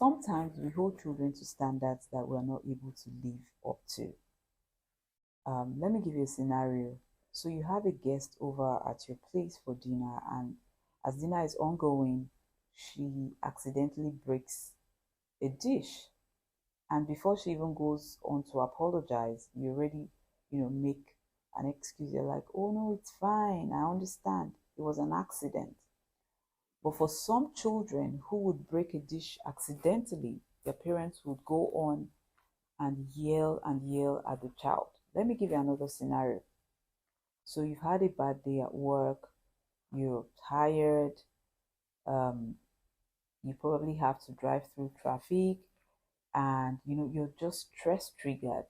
Sometimes we hold children to standards that we are not able to live up to. Let me give you a scenario. So you have a guest over at your place for dinner, and as dinner is ongoing, she accidentally breaks a dish. And before she even goes on to apologize, you already, make an excuse. You're like, oh no, it's fine. I understand. It was an accident. But for some children who would break a dish accidentally, their parents would go on and yell at the child. Let me give you another scenario. So you've had a bad day at work, you're tired, um, you probably have to drive through traffic, and you're just stress triggered.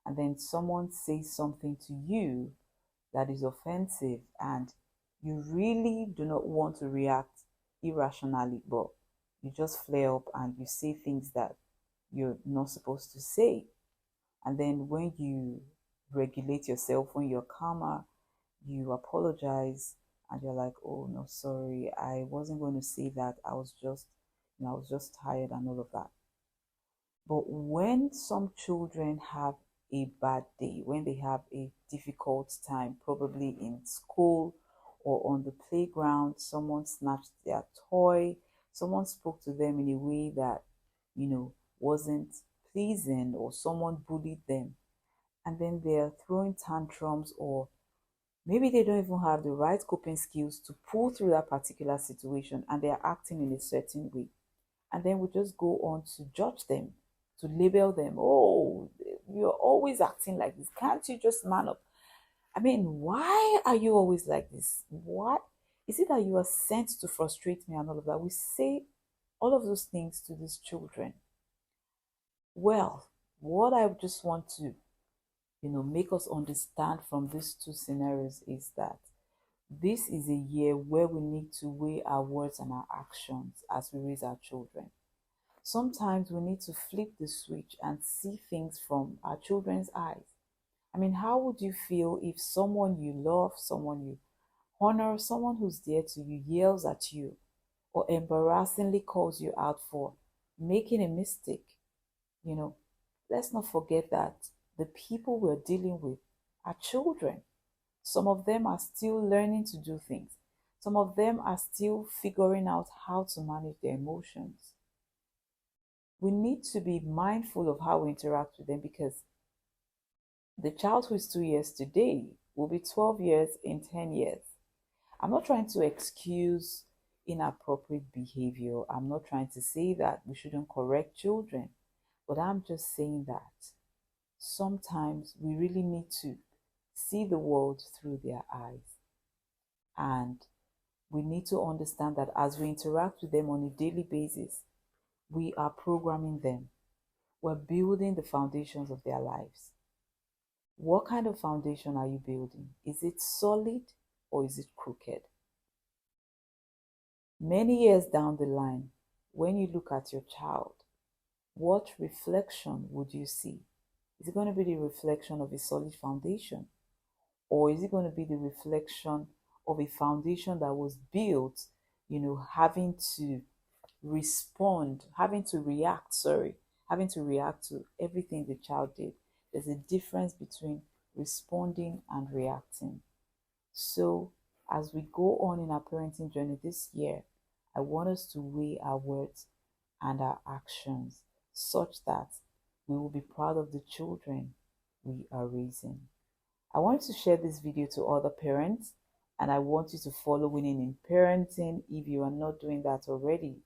And then someone says something to you that is offensive, and you really do not want to react irrationally, but you just flare up and you say things that you're not supposed to say. And then when you regulate yourself, when you're calmer, you apologize and you're like, oh no, sorry, I wasn't going to say that. I was just tired and all of that. But when some children have a bad day, when they have a difficult time, probably in school or on the playground, someone snatched their toy, someone spoke to them in a way that, wasn't pleasing, or someone bullied them, and then they're throwing tantrums, or maybe they don't even have the right coping skills to pull through that particular situation, and they're acting in a certain way. And then we just go on to judge them, to label them. Oh, you're always acting like this. Can't you just man up? I mean, why are you always like this? What is it that you are sent to frustrate me and all of that? We say all of those things to these children. Well, what I just want to, make us understand from these two scenarios is that this is a year where we need to weigh our words and our actions as we raise our children. Sometimes we need to flip the switch and see things from our children's eyes. I mean, how would you feel if someone you love, someone you honor, someone who's dear to you yells at you or embarrassingly calls you out for making a mistake? Let's not forget that the people we're dealing with are children. Some of them are still learning to do things. Some of them are still figuring out how to manage their emotions. We need to be mindful of how we interact with them, because the child who is 2 years today will be 12 years in 10 years. I'm not trying to excuse inappropriate behavior. I'm not trying to say that we shouldn't correct children, but I'm just saying that sometimes we really need to see the world through their eyes. And we need to understand that as we interact with them on a daily basis, we are programming them. We're building the foundations of their lives. What kind of foundation are you building? Is it solid or is it crooked? Many years down the line, when you look at your child, what reflection would you see? Is it going to be the reflection of a solid foundation? Or is it going to be the reflection of a foundation that was built, having to having to react to everything the child did? There's a difference between responding and reacting. So, as we go on in our parenting journey this year, I want us to weigh our words and our actions such that we will be proud of the children we are raising. I want to share this video to other parents, and I want you to follow Winning in Parenting if you are not doing that already,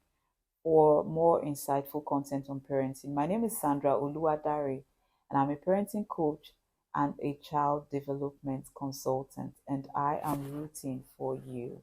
for more insightful content on parenting. My name is Sandra Oluwadare, and I'm a parenting coach and a child development consultant, and I am rooting for you.